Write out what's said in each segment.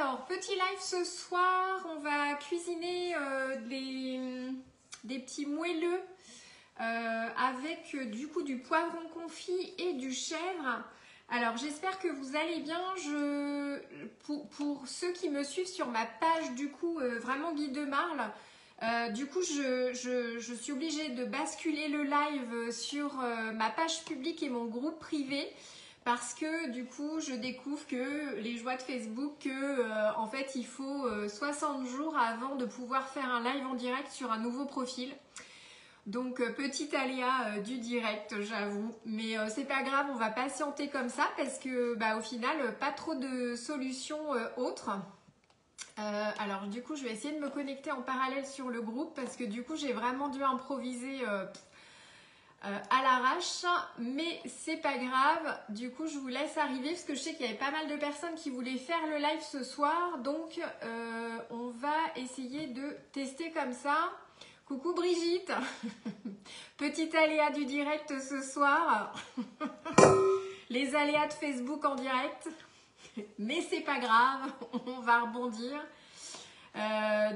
Alors, petit live ce soir, on va cuisiner des petits moelleux avec du coup du poivron confit et du chèvre. Alors, j'espère que vous allez bien. Pour ceux qui me suivent sur ma page du coup, vraiment Guy de Marle, du coup, je suis obligée de basculer le live sur ma page publique et mon groupe privé. Parce que du coup, je découvre que les joies de Facebook, en fait, il faut 60 jours avant de pouvoir faire un live en direct sur un nouveau profil. Donc, petit aléa du direct, j'avoue. Mais c'est pas grave, on va patienter comme ça parce que, au final, pas trop de solutions autres. Alors, du coup, je vais essayer de me connecter en parallèle sur le groupe parce que du coup, j'ai vraiment dû improviser à l'arrache, mais c'est pas grave. Du coup, je vous laisse arriver parce que je sais qu'il y avait pas mal de personnes qui voulaient faire le live ce soir, donc on va essayer de tester comme ça. Coucou Brigitte. Petit aléa du direct ce soir. Les aléas de Facebook en direct, mais c'est pas grave, on va rebondir.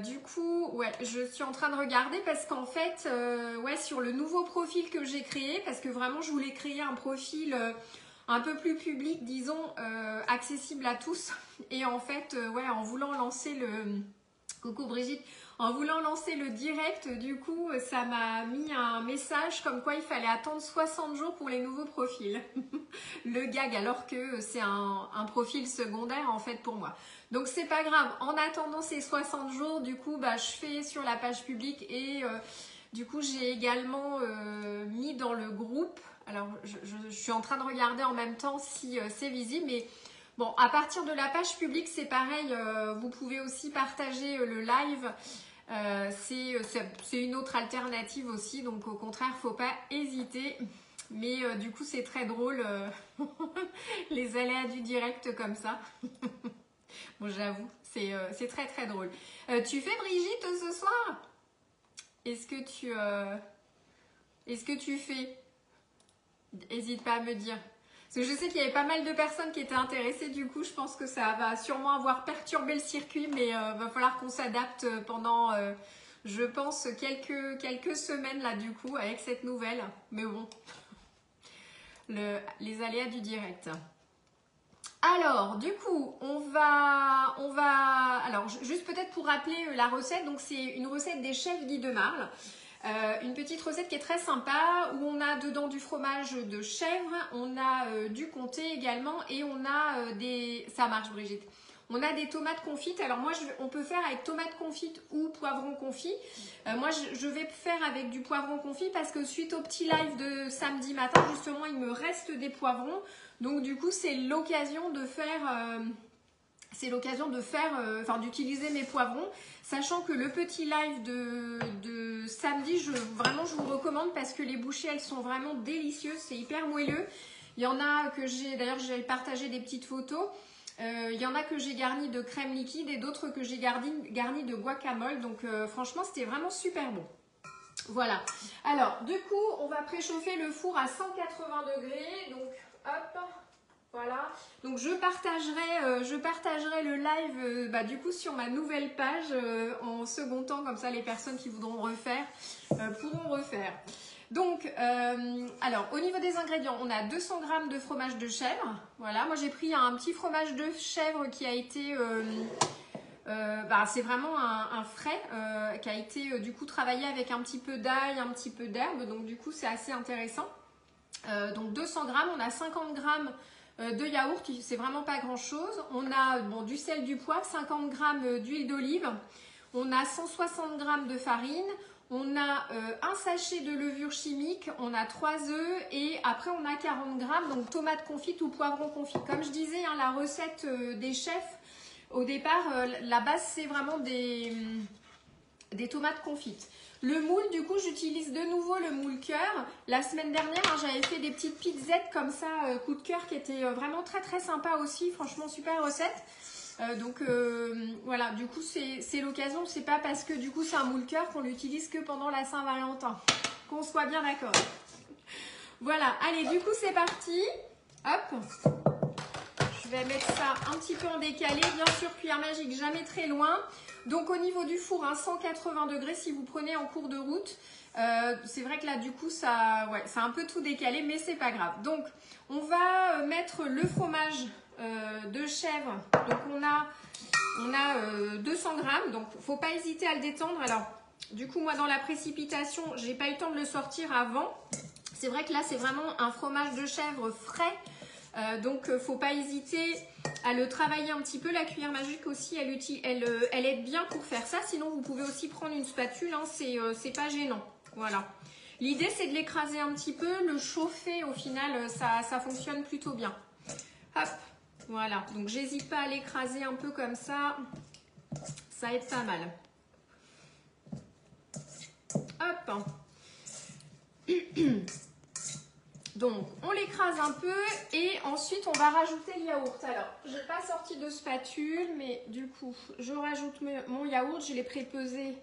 Du coup, ouais, je suis en train de regarder parce qu'en fait, ouais, sur le nouveau profil que j'ai créé, parce que vraiment je voulais créer un profil un peu plus public, disons, accessible à tous. Et en fait, ouais, en voulant lancer le... Coucou Brigitte. En voulant lancer le direct, du coup, ça m'a mis un message comme quoi il fallait attendre 60 jours pour les nouveaux profils. Le gag, alors que c'est un profil secondaire en fait pour moi. Donc c'est pas grave, en attendant ces 60 jours, du coup, je fais sur la page publique et du coup, j'ai également mis dans le groupe. Alors, je suis en train de regarder en même temps si c'est visible, mais... Bon, à partir de la page publique, c'est pareil, vous pouvez aussi partager le live, c'est une autre alternative aussi, donc au contraire, faut pas hésiter. Mais du coup, c'est très drôle, les aléas du direct comme ça. Bon, j'avoue, c'est très très drôle. Tu fais Brigitte ce soir? Est-ce que tu fais? N'hésite pas à me dire. Parce que je sais qu'il y avait pas mal de personnes qui étaient intéressées, du coup je pense que ça va sûrement avoir perturbé le circuit, mais va falloir qu'on s'adapte pendant, je pense, quelques semaines là du coup avec cette nouvelle. Mais bon, les aléas du direct. Alors, du coup, on va, alors juste peut-être pour rappeler la recette, donc c'est une recette des chefs Guy de Marle. Une petite recette qui est très sympa où on a dedans du fromage de chèvre, on a du comté également et on a des... Ça marche Brigitte. On a des tomates confites. Alors moi, on peut faire avec tomates confites ou poivrons confits. Moi, je vais faire avec du poivron confit parce que suite au petit live de samedi matin, justement, il me reste des poivrons. Donc du coup, c'est l'occasion de faire... d'utiliser mes poivrons, sachant que le petit live de samedi, vraiment je vous recommande parce que les bouchées elles sont vraiment délicieuses, c'est hyper moelleux. Il y en a que d'ailleurs j'ai partagé des petites photos, il y en a que j'ai garni de crème liquide et d'autres que j'ai garni de guacamole, donc franchement c'était vraiment super bon. Voilà, alors du coup on va préchauffer le four à 180 degrés, donc hop. Voilà, donc je partagerai le live du coup sur ma nouvelle page en second temps, comme ça les personnes qui voudront refaire pourront refaire. Donc, alors au niveau des ingrédients, on a 200 g de fromage de chèvre. Voilà, moi j'ai pris un petit fromage de chèvre qui a été, c'est vraiment un frais qui a été du coup travaillé avec un petit peu d'ail, un petit peu d'herbe, donc du coup c'est assez intéressant. Donc 200 g, on a 50 g de yaourt, c'est vraiment pas grand chose. On a du sel, du poivre, 50 g d'huile d'olive, on a 160 g de farine, on a un sachet de levure chimique, on a 3 œufs et après on a 40 g donc tomates confites ou poivrons confits. Comme je disais, la recette des chefs, au départ, la base c'est vraiment des tomates confites. Le moule, du coup, j'utilise de nouveau le moule cœur. La semaine dernière, j'avais fait des petites pizzettes comme ça, coup de cœur, qui étaient vraiment très très sympa aussi. Franchement, super recette. Voilà, du coup, c'est l'occasion. C'est pas parce que du coup, c'est un moule cœur qu'on l'utilise que pendant la Saint-Valentin. Qu'on soit bien d'accord. Voilà, allez, du coup, c'est parti. Hop. Je vais mettre ça un petit peu en décalé. Bien sûr, cuillère magique, jamais très loin. Donc au niveau du four, 180 degrés si vous prenez en cours de route. C'est vrai que là du coup ça a un peu tout décalé, mais c'est pas grave. Donc on va mettre le fromage de chèvre. Donc on a 200 grammes, donc faut pas hésiter à le détendre. Alors du coup moi dans la précipitation j'ai pas eu le temps de le sortir avant. C'est vrai que là c'est vraiment un fromage de chèvre frais, donc faut pas hésiter à le travailler un petit peu. La cuillère magique aussi elle aide bien pour faire ça, sinon vous pouvez aussi prendre une spatule, hein, c'est pas gênant. Voilà, l'idée c'est de l'écraser un petit peu, le chauffer, au final ça fonctionne plutôt bien. Hop, voilà, donc j'hésite pas à l'écraser un peu comme ça aide pas mal. Hop. Donc on l'écrase un peu et ensuite on va rajouter le yaourt. Alors j'ai pas sorti de spatule, mais du coup je rajoute mon yaourt, je l'ai prépesé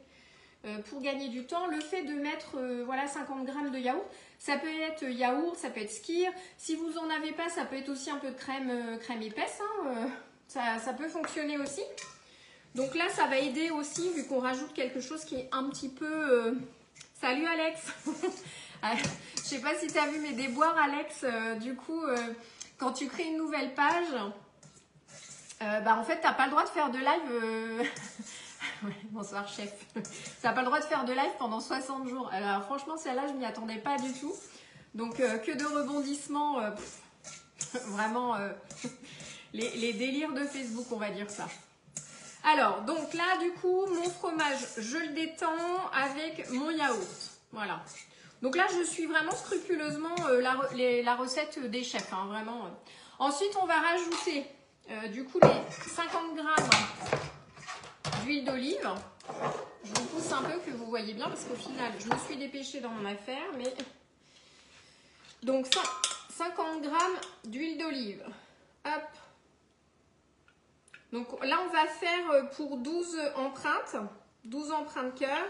pour gagner du temps. Le fait de mettre voilà 50 grammes de yaourt, ça peut être yaourt, ça peut être skyr. Si vous en avez pas, ça peut être aussi un peu de crème épaisse, hein, ça peut fonctionner aussi. Donc là ça va aider aussi, vu qu'on rajoute quelque chose qui est un petit peu... Salut Alex. Je sais pas si tu as vu mes déboires Alex, du coup quand tu crées une nouvelle page, en fait tu n'as pas le droit de faire de live. Ouais, bonsoir chef. Tu n'as pas le droit de faire de live pendant 60 jours. Alors franchement celle-là je m'y attendais pas du tout. Donc que de rebondissements, vraiment les délires de Facebook, on va dire ça. Alors donc là du coup mon fromage je le détends avec mon yaourt. Voilà. Donc là, je suis vraiment scrupuleusement la recette des chefs, hein, vraiment. Ensuite, on va rajouter du coup les 50 grammes d'huile d'olive. Je vous pousse un peu que vous voyez bien parce qu'au final, je me suis dépêchée dans mon affaire. Mais donc 50 grammes d'huile d'olive. Hop. Donc là, on va faire pour 12 empreintes cœur.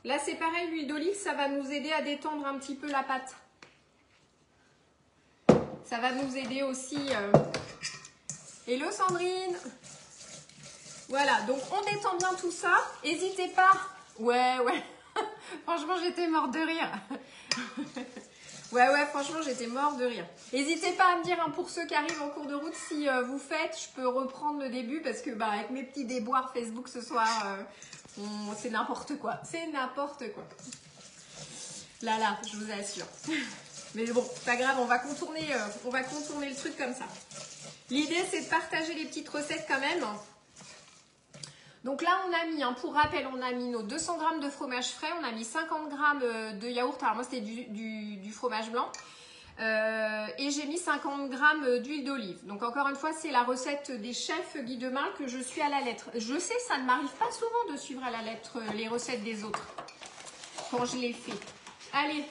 Là, c'est pareil, l'huile d'olive, ça va nous aider à détendre un petit peu la pâte. Ça va nous aider aussi. Hello Sandrine. Voilà, donc on détend bien tout ça. N'hésitez pas. Ouais. Franchement, j'étais morte de rire. Ouais, franchement, j'étais morte de rire. N'hésitez pas à me dire, hein, pour ceux qui arrivent en cours de route, si vous faites, je peux reprendre le début parce que avec mes petits déboires Facebook ce soir... c'est n'importe quoi, c'est n'importe quoi. Là, je vous assure. Mais bon, pas grave, on va contourner le truc comme ça. L'idée, c'est de partager les petites recettes quand même. Donc là, on a mis, pour rappel, on a mis nos 200 grammes de fromage frais, on a mis 50 grammes de yaourt. Alors moi, c'était du fromage blanc. Et j'ai mis 50 grammes d'huile d'olive. Donc encore une fois, c'est la recette des chefs Guy Demain que je suis à la lettre. Je sais, ça ne m'arrive pas souvent de suivre à la lettre les recettes des autres quand je les fais. Allez,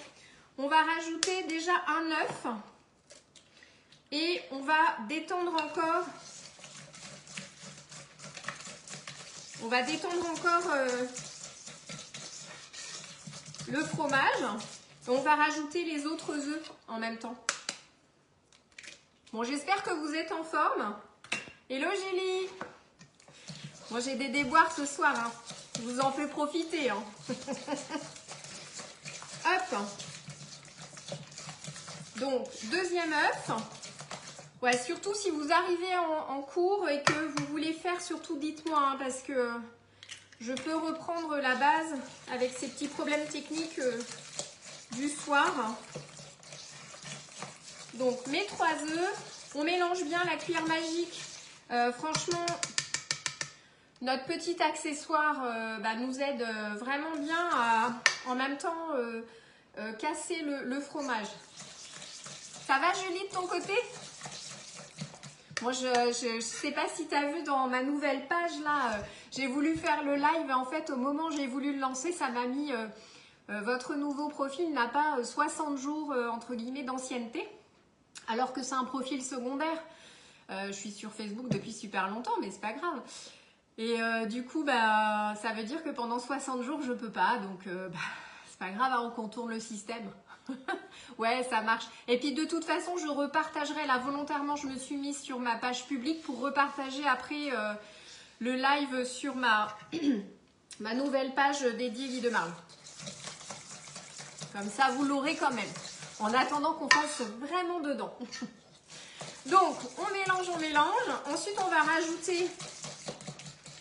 on va rajouter déjà un œuf et on va détendre encore. On va détendre encore le fromage. On va rajouter les autres œufs en même temps. Bon, j'espère que vous êtes en forme. Hello Julie. Moi, j'ai des déboires ce soir. Hein. Je vous en fais profiter. Hein. Hop. Donc, deuxième œuf. Ouais, surtout si vous arrivez en cours et que vous voulez faire, surtout dites-moi. Hein, parce que je peux reprendre la base avec ces petits problèmes techniques du soir. Donc mes 3 œufs, on mélange bien la cuillère magique. Franchement, notre petit accessoire nous aide vraiment bien à en même temps casser le fromage. Ça va Julie de ton côté? Moi je sais pas si tu as vu dans ma nouvelle page là, j'ai voulu faire le live. En fait au moment où j'ai voulu le lancer, ça m'a mis... votre nouveau profil n'a pas 60 jours entre guillemets d'ancienneté, alors que c'est un profil secondaire. Je suis sur Facebook depuis super longtemps, mais c'est pas grave. Et du coup, ça veut dire que pendant 60 jours, je peux pas. Donc, c'est pas grave, hein, on contourne le système. Ouais, ça marche. Et puis de toute façon, je repartagerai là volontairement. Je me suis mise sur ma page publique pour repartager après le live sur ma, ma nouvelle page dédiée Guy de Marle. Comme ça, vous l'aurez quand même. En attendant qu'on fasse vraiment dedans. Donc, on mélange, on mélange. Ensuite, on va rajouter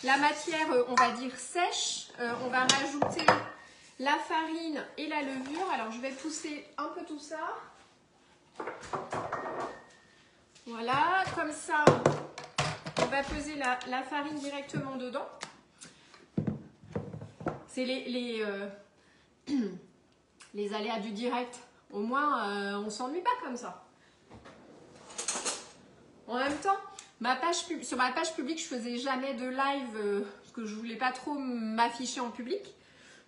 la matière, on va dire sèche. On va rajouter la farine et la levure. Alors, je vais pousser un peu tout ça. Voilà, comme ça, on va peser la farine directement dedans. C'est les aléas du direct. Au moins, on ne s'ennuie pas comme ça. En même temps, sur ma page publique, je faisais jamais de live parce que je voulais pas trop m'afficher en public.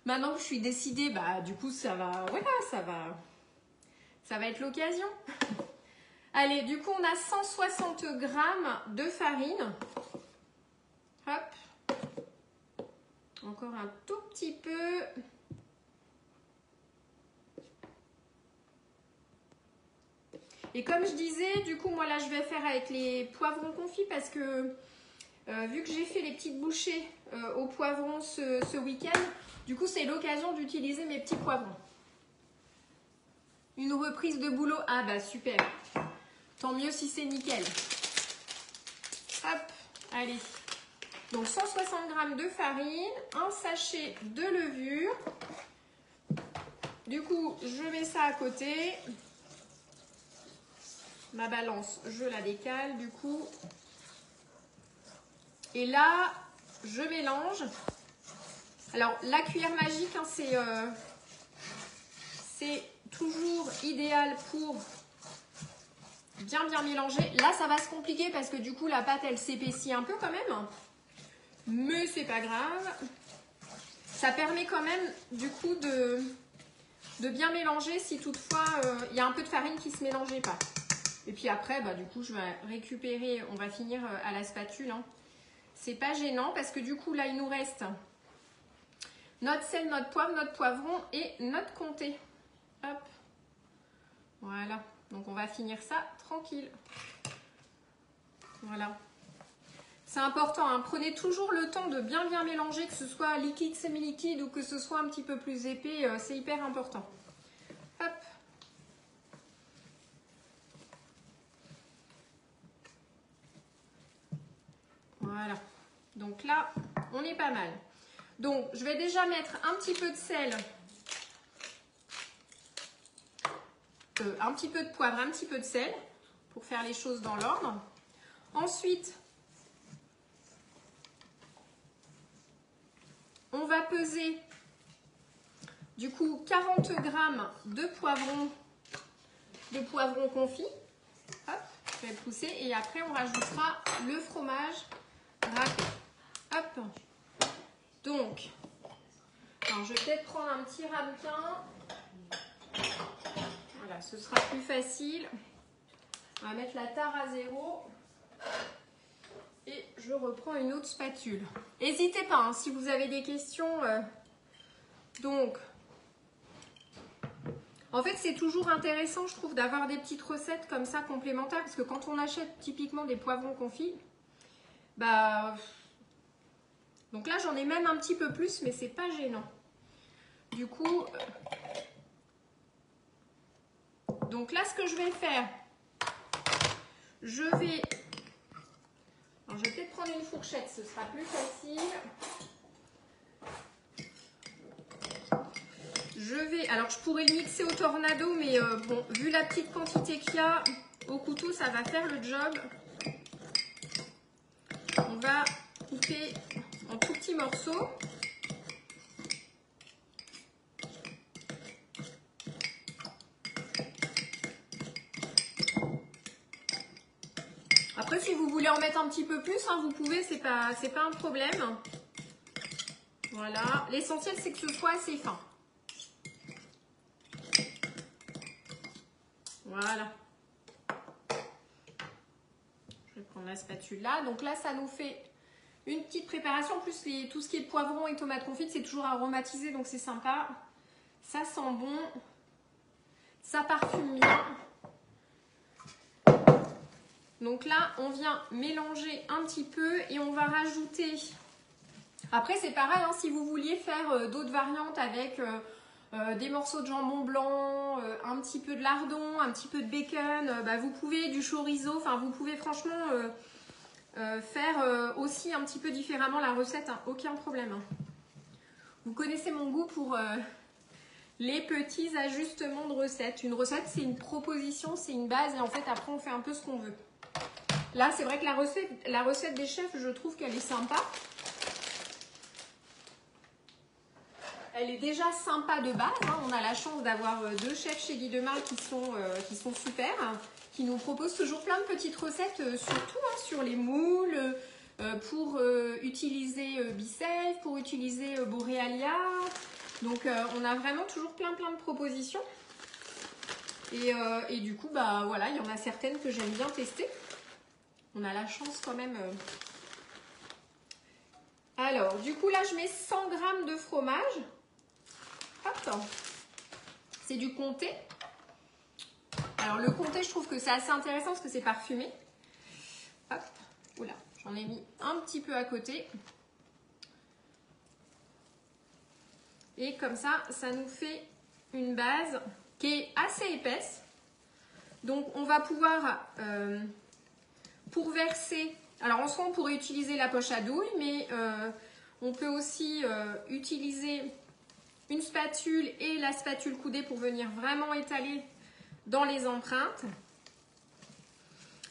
Maintenant que je suis décidée, bah du coup ça va, voilà, ça va être l'occasion. Allez, du coup on a 160 grammes de farine. Hop. Encore un tout petit peu. Et comme je disais, du coup moi là je vais faire avec les poivrons confits parce que vu que j'ai fait les petites bouchées au poivron ce week-end, du coup c'est l'occasion d'utiliser mes petits poivrons. Une reprise de boulot, ah bah super, tant mieux si c'est nickel. Hop, allez, donc 160 g de farine, un sachet de levure. Du coup je mets ça à côté. Ma balance, je la décale du coup. Et là, je mélange. Alors, la cuillère magique, hein, c'est toujours idéal pour bien mélanger. Là, ça va se compliquer parce que du coup, la pâte, elle s'épaissit un peu quand même. Mais c'est pas grave. Ça permet quand même, du coup, de bien mélanger si toutefois, il y a un peu de farine qui ne se mélangeait pas. Et puis après, bah, du coup, je vais récupérer, on va finir à la spatule. Hein. C'est pas gênant parce que du coup, là, il nous reste notre sel, notre poivre, notre poivron et notre comté. Hop. Voilà. Donc, on va finir ça tranquille. Voilà. C'est important, hein. Prenez toujours le temps de bien mélanger, que ce soit liquide, semi-liquide ou que ce soit un petit peu plus épais. C'est hyper important. Hop. Voilà. Donc là, on est pas mal. Donc, je vais déjà mettre un petit peu de sel, un petit peu de poivre, un petit peu de sel, pour faire les choses dans l'ordre. Ensuite, on va peser, du coup, 40 g de poivrons confits. Hop, je vais pousser et après, on rajoutera le fromage râpé. Hop. Donc, alors je vais peut-être prendre un petit ramequin. Voilà, ce sera plus facile. On va mettre la tare à 0. Et je reprends une autre spatule. N'hésitez pas, hein, si vous avez des questions. Donc, en fait, c'est toujours intéressant, je trouve, d'avoir des petites recettes comme ça complémentaires. Parce que quand on achète typiquement des poivrons confits, bah... Donc là, j'en ai même un petit peu plus, mais c'est pas gênant. Du coup, donc là, ce que je vais faire, je vais peut-être prendre une fourchette, ce sera plus facile. Alors je pourrais le mixer au tornado, mais bon, vu la petite quantité qu'il y a, au couteau, ça va faire le job. On va couper en tout petits morceaux. Après, si vous voulez en mettre un petit peu plus, hein, vous pouvez, c'est pas un problème. Voilà, l'essentiel c'est que ce soit assez fin. Voilà. Je vais prendre la spatule là. Donc là, ça nous fait une petite préparation. En plus, tout ce qui est poivron et tomates confites, c'est toujours aromatisé, donc c'est sympa. Ça sent bon. Ça parfume bien. Donc là, on vient mélanger un petit peu et on va rajouter... Après, c'est pareil, hein, si vous vouliez faire d'autres variantes avec des morceaux de jambon blanc, un petit peu de lardon, un petit peu de bacon, bah, vous pouvez du chorizo, enfin vous pouvez franchement faire aussi un petit peu différemment la recette, hein, aucun problème. Hein. Vous connaissez mon goût pour les petits ajustements de recettes. Une recette, c'est une proposition, c'est une base et en fait après on fait un peu ce qu'on veut. Là, c'est vrai que la recette des chefs, je trouve qu'elle est sympa. Elle est déjà sympa de base. Hein. On a la chance d'avoir 2 chefs chez Guy Demarle qui sont super, hein, qui nous proposent toujours plein de petites recettes, surtout hein, sur les moules, pour utiliser Bisafe, pour utiliser Borealia. Donc, on a vraiment toujours plein de propositions. Et du coup, bah voilà, il y en a certaines que j'aime bien tester. On a la chance quand même. Alors, du coup, là, je mets 100 g de fromage. Hop. C'est du comté. Alors, le comté, je trouve que c'est assez intéressant parce que c'est parfumé. Hop. Oula, j'en ai mis un petit peu à côté. Et comme ça, ça nous fait une base qui est assez épaisse. Donc, on va pouvoir, pour verser... Alors, en soi, on pourrait utiliser la poche à douille, mais on peut aussi utiliser une spatule et la spatule coudée pour venir vraiment étaler dans les empreintes.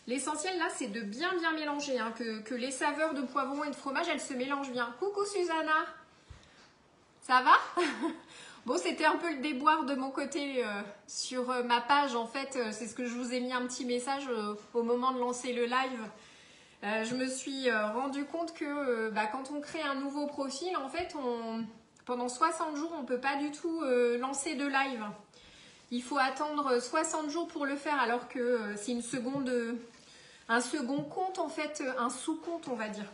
L'essentiel, là, c'est de bien mélanger, hein, que les saveurs de poivron et de fromage, elles se mélangent bien. Coucou, Susanna! Ça va? Bon, c'était un peu le déboire de mon côté sur ma page. En fait, c'est ce que je vous ai mis un petit message au moment de lancer le live. Je me suis rendu compte que quand on crée un nouveau profil, en fait, pendant 60 jours, on ne peut pas du tout lancer de live. Il faut attendre 60 jours pour le faire, alors que c'est un second compte, en fait, un sous-compte, on va dire.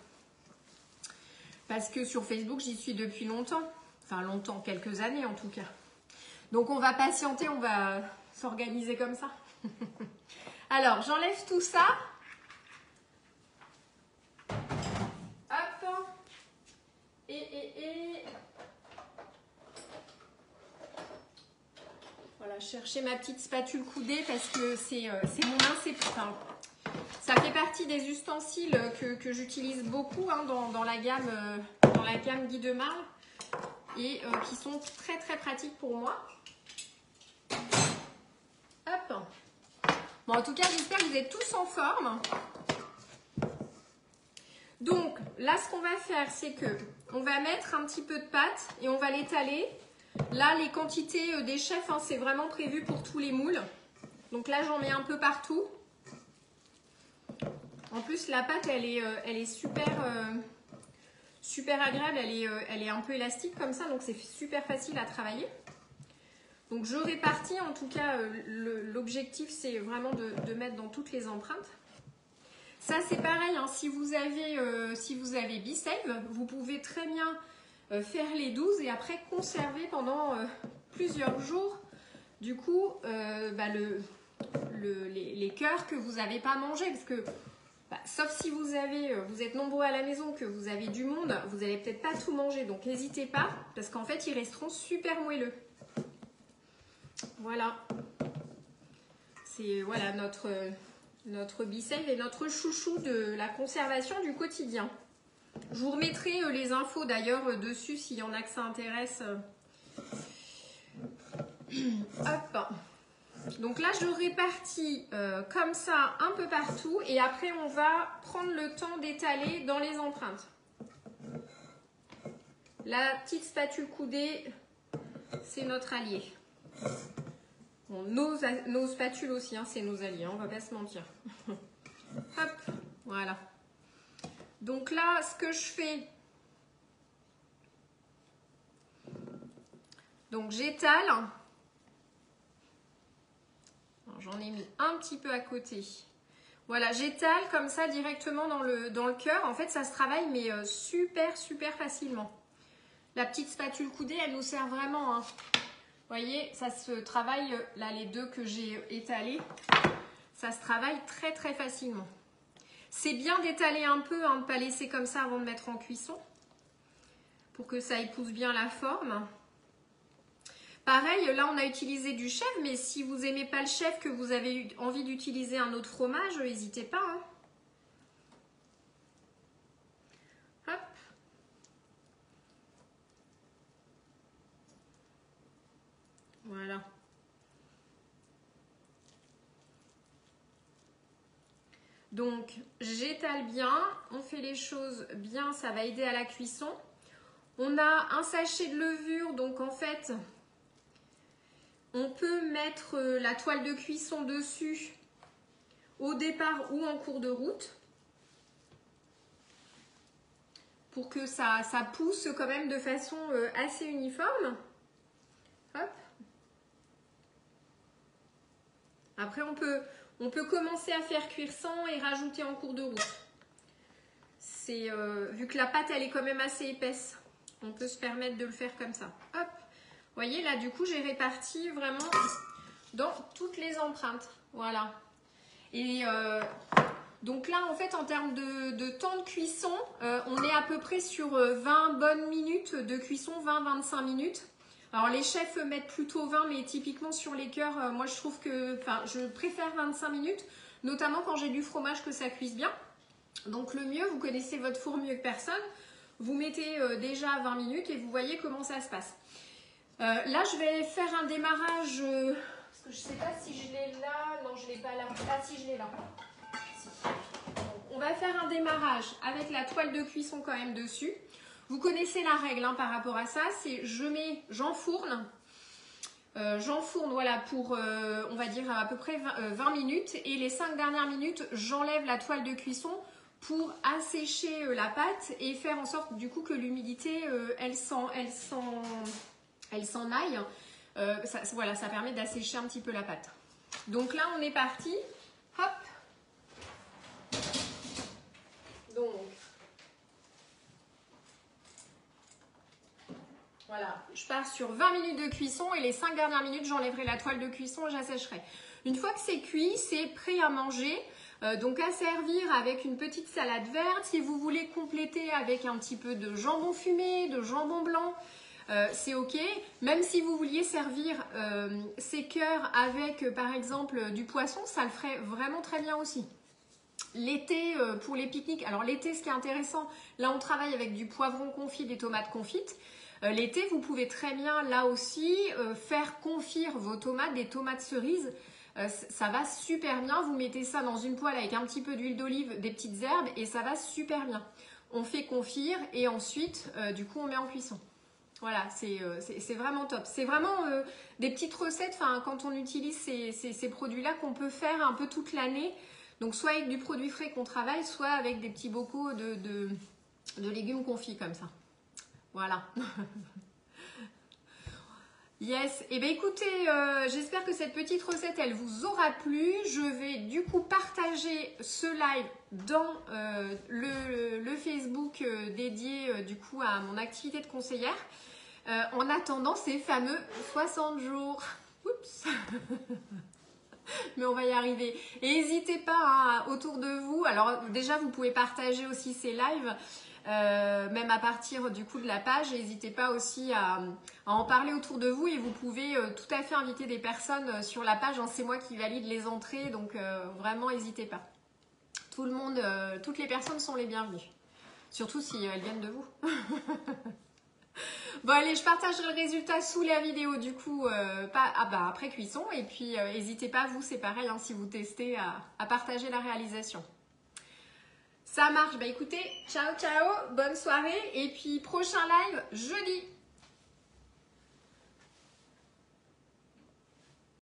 Parce que sur Facebook, j'y suis depuis longtemps. Enfin, longtemps, quelques années en tout cas. Donc, on va patienter, on va s'organiser comme ça. Alors, j'enlève tout ça. Hop. Et... Voilà, chercher ma petite spatule coudée parce que c'est mon insépare. Ça fait partie des ustensiles que j'utilise beaucoup hein, dans la gamme Guy Demarle et qui sont très pratiques pour moi. Hop. Bon, en tout cas, j'espère que vous êtes tous en forme. Donc, là, ce qu'on va faire, c'est que on va mettre un petit peu de pâte et on va l'étaler. Là, les quantités des chefs, hein, c'est vraiment prévu pour tous les moules. Donc là, j'en mets un peu partout. En plus, la pâte, elle est super agréable. Elle est un peu élastique comme ça, donc c'est super facile à travailler. Donc, je répartis. En tout cas, l'objectif, c'est vraiment de mettre dans toutes les empreintes. Ça, c'est pareil. Hein, si vous avez Bisafe, vous pouvez très bien faire les 12 et après conserver pendant plusieurs jours. Du coup, les cœurs que vous n'avez pas mangés, parce que sauf si vous êtes nombreux à la maison, que vous avez du monde, vous n'allez peut-être pas tout manger. Donc n'hésitez pas, parce qu'en fait, ils resteront super moelleux. Voilà. C'est voilà notre Bisafe et notre chouchou de la conservation du quotidien. Je vous remettrai les infos d'ailleurs dessus s'il y en a que ça intéresse. Hop. Donc là, je répartis comme ça un peu partout et après, on va prendre le temps d'étaler dans les empreintes. La petite spatule coudée, c'est notre allié. Bon, nos spatules aussi, hein, c'est nos alliés, hein, on va pas se mentir. Hop, voilà. Donc là, ce que je fais, donc j'étale. J'en ai mis un petit peu à côté. Voilà, j'étale comme ça directement dans le cœur. En fait, ça se travaille, mais super facilement. La petite spatule coudée, elle nous sert vraiment. Hein. voyez, ça se travaille, là les deux que j'ai étalés, ça se travaille très très facilement. C'est bien d'étaler un peu, hein, de ne pas laisser comme ça avant de mettre en cuisson, pour que ça épouse bien la forme. Pareil, là on a utilisé du chèvre, mais si vous n'aimez pas le chèvre, que vous avez envie d'utiliser un autre fromage, n'hésitez pas. Hein. Hop. Voilà. Donc j'étale bien, on fait les choses bien, ça va aider à la cuisson. On a un sachet de levure, donc en fait, on peut mettre la toile de cuisson dessus au départ ou en cours de route pour que ça pousse quand même de façon assez uniforme. Hop. Après, on peut commencer à faire cuire sans et rajouter en cours de route. C'est vu que la pâte elle est quand même assez épaisse, on peut se permettre de le faire comme ça. Hop. Vous voyez là, du coup, j'ai réparti vraiment dans toutes les empreintes. Voilà. Et donc là, en fait, en termes de temps de cuisson, on est à peu près sur 20 bonnes minutes de cuisson, 20-25 minutes. Alors les chefs mettent plutôt 20, mais typiquement sur les cœurs, moi je trouve que, je préfère 25 minutes, notamment quand j'ai du fromage que ça cuise bien. Donc le mieux, vous connaissez votre four mieux que personne, vous mettez déjà 20 minutes et vous voyez comment ça se passe. Là, je vais faire un démarrage, parce que je ne sais pas si je l'ai là, non je ne l'ai pas là, ah si je l'ai là. On va faire un démarrage avec la toile de cuisson quand même dessus. Vous connaissez la règle hein, par rapport à ça, c'est j'enfourne. J'enfourne voilà, pour, on va dire, à peu près 20 minutes. Et les 5 dernières minutes, j'enlève la toile de cuisson pour assécher la pâte et faire en sorte du coup que l'humidité, elle s'en aille. Voilà, ça permet d'assécher un petit peu la pâte. Donc là, on est parti. Hop. Donc, voilà, je pars sur 20 minutes de cuisson et les 5 dernières minutes, j'enlèverai la toile de cuisson et j'assécherai. Une fois que c'est cuit, c'est prêt à manger. Donc à servir avec une petite salade verte. Si vous voulez compléter avec un petit peu de jambon fumé, de jambon blanc, c'est ok. Même si vous vouliez servir ces cœurs avec par exemple du poisson, ça le ferait vraiment très bien aussi. L'été, pour les pique-niques, alors l'été ce qui est intéressant, là on travaille avec du poivron confit, des tomates confites. L'été, vous pouvez très bien, là aussi, faire confire vos tomates, des tomates cerises. Ça va super bien. Vous mettez ça dans une poêle avec un petit peu d'huile d'olive, des petites herbes et ça va super bien. On fait confire et ensuite, du coup, on met en cuisson. Voilà, c'est vraiment top. C'est vraiment des petites recettes, quand on utilise ces produits-là qu'on peut faire un peu toute l'année. Donc, soit avec du produit frais qu'on travaille, soit avec des petits bocaux de légumes confits comme ça. Voilà. Yes. Et bien écoutez, j'espère que cette petite recette, elle vous aura plu. Je vais du coup partager ce live dans le Facebook dédié du coup à mon activité de conseillère. En attendant ces fameux 60 jours. Oups. Mais on va y arriver. Et n'hésitez pas hein, autour de vous. Alors déjà, vous pouvez partager aussi ces lives. Même à partir du coup de la page, n'hésitez pas aussi à en parler autour de vous et vous pouvez tout à fait inviter des personnes sur la page, hein, c'est moi qui valide les entrées, donc vraiment n'hésitez pas. Tout le monde, toutes les personnes sont les bienvenues, surtout si elles viennent de vous. Bon allez, je partagerai le résultat sous la vidéo du coup après cuisson et puis n'hésitez pas, vous c'est pareil hein, si vous testez à partager la réalisation. Ça marche, bah écoutez, ciao ciao, bonne soirée et puis prochain live jeudi.